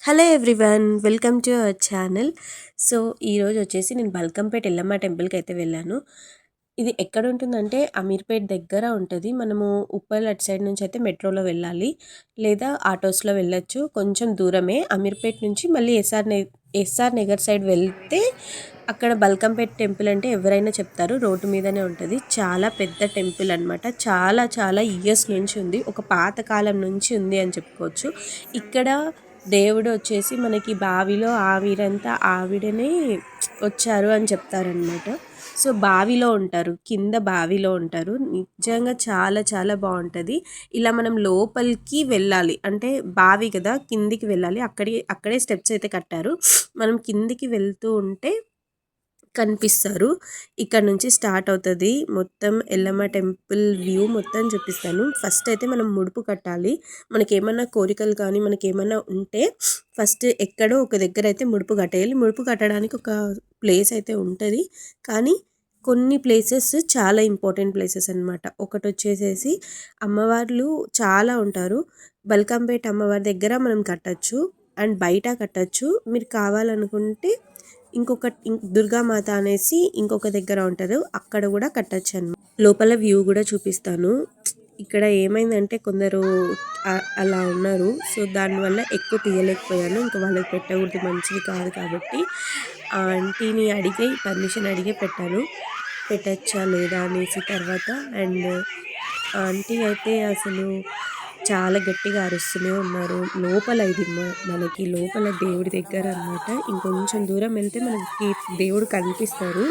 Hello everyone, welcome to our channel. So ఈరోజు వచ్చేసి నేను బల్కంపేట ఎల్లమ్మ టెంపుల్కి అయితే వెళ్ళాను. ఇది ఎక్కడ ఉంటుందంటే అమీర్పేట్ దగ్గర ఉంటుంది. మనము ఉప్పల్ అటు సైడ్ నుంచి అయితే మెట్రోలో వెళ్ళాలి, లేదా ఆటోస్లో వెళ్ళొచ్చు. కొంచెం దూరమే. అమీర్పేట్ నుంచి మళ్ళీ ఎస్ఆర్ నగర్ సైడ్ వెళ్తే అక్కడ బల్కంపేట్ టెంపుల్ అంటే ఎవరైనా చెప్తారు, రోడ్డు మీదనే ఉంటుంది. చాలా పెద్ద టెంపుల్ అనమాట. చాలా చాలా ఇయర్స్ నుంచి ఉంది, ఒక పాతకాలం నుంచి ఉంది అని చెప్పుకోవచ్చు. ఇక్కడ దేవుడు వచ్చేసి మనకి బావిలో ఆవిరంతా ఆవిడనే వచ్చారు అని చెప్తారనమాట. సో బావిలో ఉంటారు, కింద బావిలో ఉంటారు. నిజంగా చాలా చాలా బాగుంటుంది. ఇలా మనం లోపలికి వెళ్ళాలి అంటే బావి కదా, కిందికి వెళ్ళాలి. అక్కడే స్టెప్స్ అయితే కట్టారు. మనం కిందికి వెళ్తూ ఉంటే కనిపిస్తారు. ఇక్కడ నుంచి స్టార్ట్ అవుతుంది మొత్తం ఎల్లమ్మ టెంపుల్ వ్యూ మొత్తం చూపిస్తాను. ఫస్ట్ అయితే మనం ముడుపు కట్టాలి. మనకేమన్నా కోరికలు కానీ మనకేమన్నా ఉంటే ఫస్ట్ ఎక్కడో ఒక దగ్గర అయితే ముడుపు కట్టేయాలి. ముడుపు కట్టడానికి ఒక ప్లేస్ అయితే ఉంటుంది, కానీ కొన్ని ప్లేసెస్ చాలా ఇంపార్టెంట్ ప్లేసెస్ అనమాట. ఒకటి వచ్చేసేసి అమ్మవార్లు చాలా ఉంటారు. బల్కంపేట అమ్మవారి దగ్గర మనం కట్టచ్చు, అండ్ బయట కట్టచ్చు. మీరు కావాలనుకుంటే దుర్గామాత అనేసి ఇంకొక దగ్గర ఉంటారు, అక్కడ కూడా కట్టచ్చు అన్నమాట. లోపల వ్యూ కూడా చూపిస్తాను. ఇక్కడ ఏమైందంటే కొందరు అలా ఉన్నారు, సో దానివల్ల ఎక్కువ తీయలేకపోయాను. ఇంకా వాళ్ళకి పెట్టకూడదు, మంచిది కాదు కాబట్టి ఆ ఆంటీని అడిగి పర్మిషన్ అడిగే పెట్టాను, పెట్టచ్చా లేదా అనేసి. తర్వాత అండ్ ఆంటీ అయితే అసలు చాలా గట్టిగా అరుస్తూనే ఉన్నారు. లోపల ఇది మనకి లోపల దేవుడి దగ్గర అనమాట. ఇంకొంచెం దూరం వెళ్తే మనకి దేవుడు కనిపిస్తారు.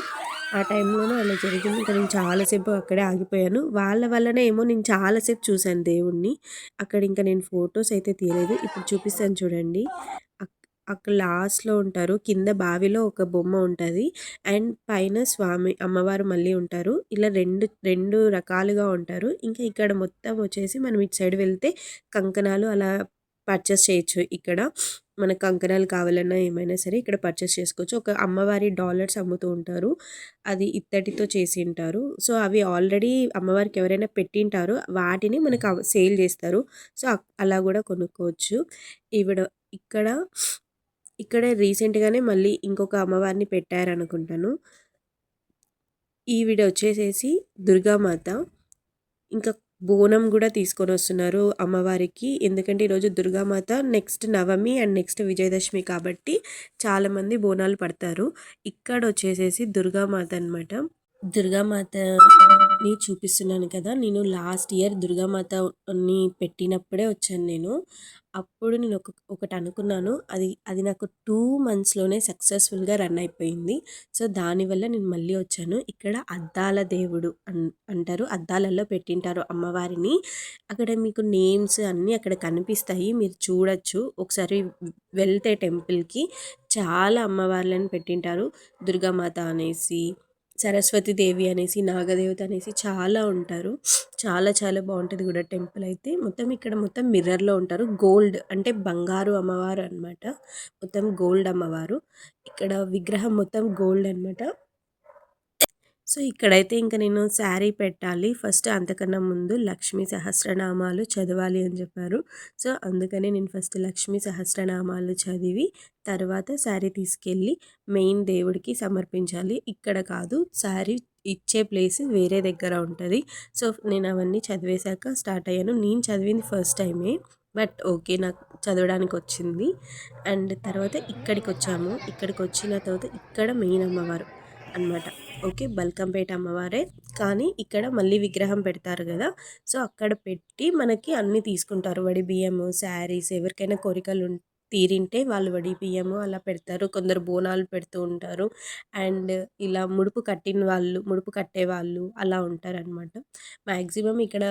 ఆ టైంలోనే అలా జరిగింది. ఇంకా నేను చాలాసేపు అక్కడే ఆగిపోయాను. వాళ్ళ వల్లనే ఏమో నేను చాలాసేపు చూశాను దేవుణ్ణి. అక్కడ ఇంకా నేను ఫొటోస్ అయితే తీయలేదు. ఇప్పుడు చూపిస్తాను చూడండి. అక్కడ లాస్ట్లో ఉంటారు, కింద బావిలో ఒక బొమ్మ ఉంటుంది, అండ్ పైన స్వామి అమ్మవారు మళ్ళీ ఉంటారు. ఇలా రెండు రెండు రకాలుగా ఉంటారు. ఇంకా ఇక్కడ మొత్తం వచ్చేసి మనం ఇటు సైడ్ వెళ్తే కంకణాలు అలా పర్చేస్ చేయొచ్చు. ఇక్కడ మనకు కంకణాలు కావాలన్నా ఏమైనా సరే ఇక్కడ పర్చేస్ చేసుకోవచ్చు. ఒక అమ్మవారి డాలర్స్ అమ్ముతూ ఉంటారు, అది ఇత్తడితో చేసి ఉంటారు. సో అవి ఆల్రెడీ అమ్మవారికి ఎవరైనా పెట్టింటారు, వాటిని మనకు సేల్ చేస్తారు. సో అలా కూడా కొనుక్కోవచ్చు. ఈవిడ ఇక్కడ రీసెంట్గానే మళ్ళీ ఇంకొక అమ్మవారిని పెట్టారనుకుంటాను. ఈవిడ వచ్చేసేసి దుర్గామాత. ఇంకా బోనం కూడా తీసుకొని వస్తున్నారు అమ్మవారికి, ఎందుకంటే ఈరోజు Durgamata next Navami and next Vijayadashami కాబట్టి చాలామంది బోనాలు పడతారు. ఇక్కడ వచ్చేసేసి దుర్గామాత అనమాట. దుర్గామాతని చూపిస్తున్నాను కదా, నేను లాస్ట్ ఇయర్ దుర్గామాతని పెట్టినప్పుడే వచ్చాను నేను. అప్పుడు నేను ఒకటి అనుకున్నాను, అది నాకు 2 monthsలోనే సక్సెస్ఫుల్గా రన్ అయిపోయింది. సో దానివల్ల నేను మళ్ళీ వచ్చాను. ఇక్కడ అద్దాల దేవుడు అంటారు, అద్దాలలో పెట్టింటారు అమ్మవారిని. అక్కడ మీకు నేమ్స్ అన్నీ అక్కడ కనిపిస్తాయి, మీరు చూడొచ్చు ఒకసారి వెళ్తే టెంపుల్కి. చాలా అమ్మవార్లను పెట్టింటారు, దుర్గామాత అనేసి, సరస్వతీదేవి అనేసి, నాగదేవత అనేసి చాలా ఉంటారు. చాలా చాలా బాగుంటుంది కూడా టెంపుల్ అయితే. ఇక్కడ మొత్తం మిర్రర్లో ఉంటారు. గోల్డ్ అంటే బంగారు అమ్మవారు అనమాట, మొత్తం గోల్డ్ అమ్మవారు. ఇక్కడ విగ్రహం మొత్తం గోల్డ్ అనమాట. సో ఇక్కడైతే ఇంకా నేను శారీ పెట్టాలి. ఫస్ట్ అంతకన్నా ముందు లక్ష్మీ సహస్రనామాలు చదవాలి అని చెప్పారు. సో అందుకని నేను ఫస్ట్ లక్ష్మీ సహస్రనామాలు చదివి తర్వాత శారీ తీసుకెళ్ళి మెయిన్ దేవుడికి సమర్పించాలి. ఇక్కడ కాదు, శారీ ఇచ్చే ప్లేస్ వేరే దగ్గర ఉంటుంది. సో నేను అవన్నీ చదివేశాక స్టార్ట్ అయ్యాను. నేను చదివింది ఫస్ట్ టైమే, బట్ ఓకే, నాకు చదవడానికి వచ్చింది. అండ్ తర్వాత ఇక్కడికి వచ్చాము. ఇక్కడికి వచ్చిన తర్వాత ఇక్కడ మెయిన్ అమ్మవారు అనమాట. ఓకే, బల్కంపేట అమ్మవారే, కానీ ఇక్కడ మళ్ళీ విగ్రహం పెడతారు కదా, సో అక్కడ పెట్టి మనకి అన్నీ తీసుకుంటారు. వడి బియ్యము, శారీస్, ఎవరికైనా కోరికలు తీరింటే వాళ్ళు వడి బియ్యము అలా పెడతారు. కొందరు బోనాలు పెడుతూ ఉంటారు, అండ్ ఇలా ముడుపు కట్టేవాళ్ళు అలా ఉంటారనమాట. మ్యాక్సిమం ఇక్కడ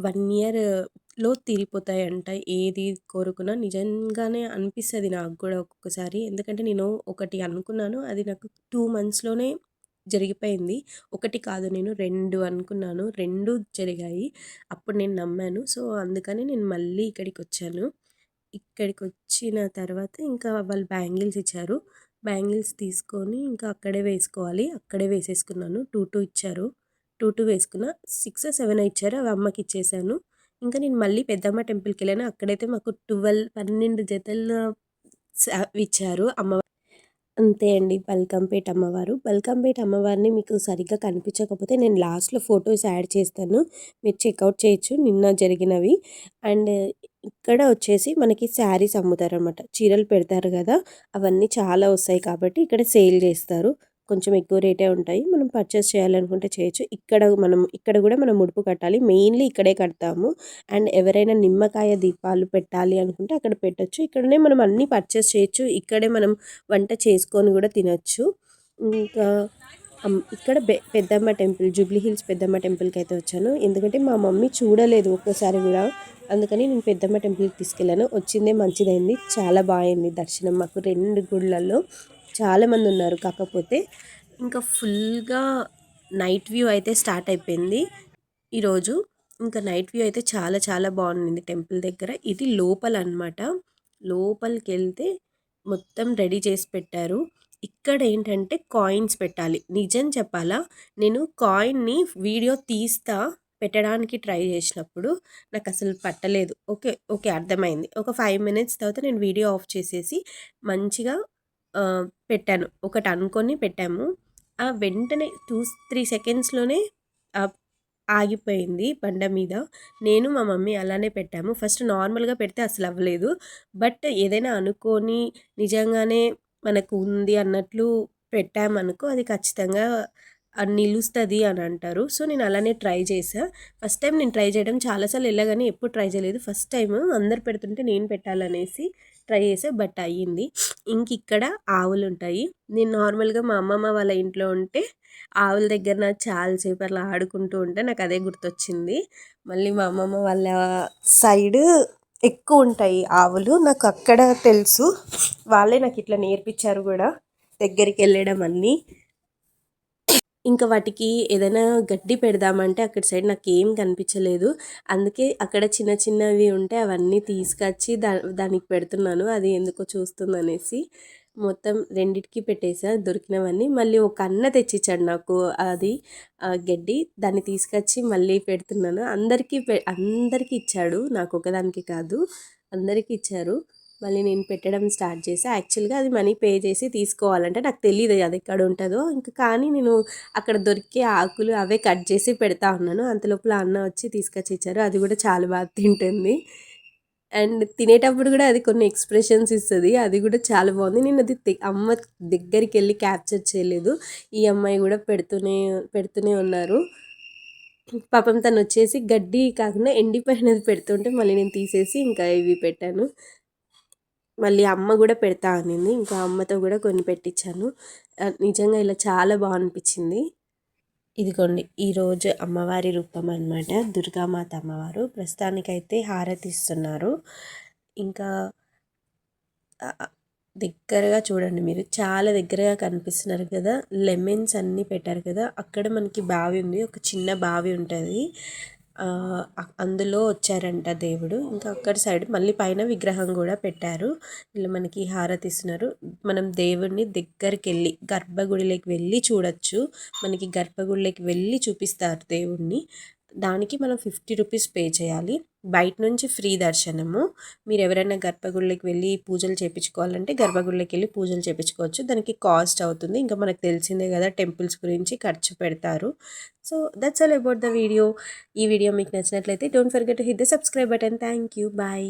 1 yearలో తీరిపోతాయంట ఏది కోరుకున్నా. నిజంగానే అనిపిస్తుంది నాకు కూడా ఒక్కొక్కసారి, ఎందుకంటే నేను ఒకటి అనుకున్నాను, అది నాకు 2 monthsలోనే జరిగిపోయింది. ఒకటి కాదు, నేను 2 అనుకున్నాను, 2 జరిగాయి. అప్పుడు నేను నమ్మాను. సో అందుకని నేను మళ్ళీ ఇక్కడికొచ్చాను. ఇక్కడికొచ్చిన తర్వాత ఇంకా వాళ్ళు బ్యాంగిల్స్ ఇచ్చారు. బ్యాంగిల్స్ తీసుకొని ఇంకా అక్కడే వేసుకోవాలి, అక్కడే వేసేసుకున్నాను. 2 ఇచ్చారు, 2 వేసుకున్నా. 6 7 ఇచ్చారు, అవి అమ్మకి ఇచ్చేసాను. ఇంకా నేను మళ్ళీ పెద్దమ్మ టెంపుల్కి వెళ్ళాను. అక్కడైతే మాకు 12 జతల ఇచ్చారు అమ్మవారు. అంతే అండి బల్కంపేట అమ్మవారు. బల్కంపేట అమ్మవారిని మీకు సరిగ్గా కనిపించకపోతే నేను లాస్ట్‌లో ఫోటోస్ యాడ్ చేస్తాను. మీరు చెక్‌ఔట్ చేయొచ్చు నిన్న జరిగినవి. అండ్ ఇక్కడ వచ్చేసి మనకి శారీస్ అమ్ముతారనమాట. చీరలు పెడతారు గదా! అవన్నీ చాలా వస్తాయి కాబట్టి ఇక్కడ సేల్ జేస్తారు. కొంచెం ఎక్కువ రేటే ఉంటాయి. మనం పర్చేస్ చేయాలనుకుంటే చేయొచ్చు. ఇక్కడ గూడా మనం ముడుపు కట్టాలి. మెయిన్‌లీ ఇక్కడే కడతాము. అండ్ ఎవరైనా నిమ్మకాయ దీపాలు పెట్టాలి అనుకుంటే అక్కడ పెట్టొచ్చు. ఇక్కడనే మనం అన్నీ పర్చేస్ చేయొచ్చు. ఇక్కడే మనం వంట చేసుకొని కూడా తినొచ్చు. ఇంకా ఇక్కడ పెద్దమ్మ టెంపుల్, జూబ్లీ హిల్స్ పెద్దమ్మ టెంపుల్కి అయితే వచ్చాను. ఎందుకంటే మా మమ్మీ చూడలేదు ఒక్కసారి కూడా, అందుకని నేను పెద్దమ్మ టెంపుల్కి తీసుకెళ్ళాను. వచ్చిందే మంచిదైంది, చాలా బాగుంది దర్శనం. మాకు 2 గుళ్ళల్లో చాలామంది ఉన్నారు. కాకపోతే ఇంకా ఫుల్గా నైట్ వ్యూ అయితే స్టార్ట్ అయిపోయింది ఈరోజు. ఇంకా నైట్ వ్యూ అయితే చాలా చాలా బాగుంది టెంపుల్ దగ్గర. ఇది లోపల అనమాట. లోపలికి వెళ్తే మొత్తం రెడీ చేసి పెట్టారు. ఇక్కడ ఏంటంటే కాయిన్స్ పెట్టాలి. నిజం చెప్పాలా, నేను కాయిన్ని వీడియో తీస్తా పెట్టడానికి ట్రై చేసినప్పుడు నాకు అసలు పట్టలేదు. ఓకే ఓకే అర్థమైంది. ఒక 5 మినిట్స్ తర్వాత నేను వీడియో ఆఫ్ చేసేసి మంచిగా పెట్టాను. ఒకటి అనుకొని పెట్టాము. వెంటనే 2-3 సెకండ్స్‌లోనే ఆగిపోయింది బండ మీద. నేను మా మమ్మీ అలానే పెట్టాము. ఫస్ట్ నార్మల్‌గా పెడితే అసలు అవ్వలేదు. బట్ ఏదైనా అనుకోని నిజంగానే మనకు ఉంది అన్నట్లు పెట్టామనుకో అది ఖచ్చితంగా నిలుస్తది అని అంటారు. సో, నేను అలానే ట్రై చేశా. ఫస్ట్ టైం నేను ట్రై చేయడం, చాలా సార్లు ఎళ్ళా గానీ ఎప్పుడు ట్రై చేయలేదు. ఫస్ట్ టైము అందరు పెడుతుంటే నేను పెట్టాలనేసి ట్రై చేశా. బట్ అయ్యింది. ఇంకిక్కడ ఆవులుంటాయి. నేను నార్మల్‌గా మా అమ్మమ్మ వాళ్ళ ఇంట్లో ఉంటే ఆవుల దగ్గర నాకు చాలా సేపు అలా ఆడుకుంటూ ఉంటే నాకు అదే గుర్తొచ్చింది. మళ్ళీ మా అమ్మమ్మ వాళ్ళ సైడు ఎక్కువుంటాయి ఆవులు. నాకు అక్కడ తెలుసు. వాళ్ళే నాకు ఇట్లా నేర్పించారు కూడా, దగ్గరికి వెళ్ళడం అన్నీ. ఇంకా వాటికి ఏదైనా గడ్డి పెడదామంటే అక్కడ సైడ్ నాకేం కనిపించలేదు. అందుకే అక్కడ చిన్న చిన్నవి ఉంటే అవన్నీ తీసుకొచ్చి దానికి పెడుతున్నాను. అది ఎందుకో చూస్తుందనేసి మొత్తం రెండిటికి పెట్టేసా దొరికినవన్నీ. మళ్ళీ ఒక అన్న తెచ్చిచ్చాడు నాకు అది గడ్డి. దాన్ని తీసుకొచ్చి మళ్ళీ పెడుతున్నాను. అందరికీ ఇచ్చాడు, నాకు ఒకదానికి కాదు, అందరికీ ఇచ్చారు. మళ్ళీ నేను పెట్టడం స్టార్ట్ చేసా. యాక్చువల్గా అది మనీ పే చేసి తీసుకోవాలంటే నాకు తెలియదు అది ఎక్కడ ఉంటుందో. ఇంకా కానీ నేను అక్కడ దొరికే ఆకులు అవే కట్ చేసి పెడతా ఉన్నాను. అంతలోపల అన్న వచ్చి తీసుకొచ్చి ఇచ్చారు. అది కూడా చాలా బాగా తింటుంది. అండ్ తినేటప్పుడు కూడా అది కొన్ని ఎక్స్ప్రెషన్స్ ఇస్తుంది. అది కూడా చాలా బాగుంది. నేను అది అమ్మ దగ్గరికి వెళ్ళి క్యాప్చర్ చేయలేదు. ఈ అమ్మాయి కూడా పెడుతూనే ఉన్నారు. పాపం తను వచ్చేసి గడ్డి కాకుండా ఎండిపోయినది పెడుతుంటే మళ్ళీ నేను తీసేసి ఇంకా ఇవి పెట్టాను. మళ్ళీ అమ్మ కూడా పెడతా అనింది. ఇంకా అమ్మతో కూడా కొన్ని పెట్టించాను. నిజంగా ఇలా చాలా బాగా అనిపించింది. ఇదిగోండి ఈరోజు అమ్మవారి రూపం అనమాట, దుర్గామాత అమ్మవారు. ప్రస్తుతానికైతే హారతి ఇస్తున్నారు. ఇంకా దగ్గరగా చూడండి, మీరు చాలా దగ్గరగా కనిపిస్తున్నారు కదా, లెమన్స్ అన్నీ పెట్టారు కదా. అక్కడ మనకి బావి ఉంది, ఒక చిన్న బావి ఉంటుంది. అందులో వచ్చారంట దేవుడు. ఇంకా అక్కడ సైడ్ మళ్ళీ పైన విగ్రహం కూడా పెట్టారు. ఇలా మనకి హారతి ఇస్తున్నారు. మనం దేవుడిని దగ్గరికి వెళ్ళి గర్భగుడిలోకి వెళ్ళి చూడొచ్చు. మనకి గర్భగుడిలోకి వెళ్ళి చూపిస్తారు దేవుడిని. దానికి మనం 50 రూపీస్ పే చేయాలి. బయట నుంచి ఫ్రీ దర్శనము. మీరు ఎవరైనా గర్భగుడిలోకి వెళ్ళి పూజలు చేయించుకోవాలంటే గర్భగుడిలోకి వెళ్ళి పూజలు చేయించుకోవచ్చు. దానికి కాస్ట్ అవుతుంది. ఇంకా మనకు తెలిసిందే కదా, టెంపుల్స్ గురించి ఖర్చు పెడతారు. So that's all about the video. ఈ వీడియో మీకు నచ్చినట్లయితే don't forget to hit the subscribe button. Thank you. Bye.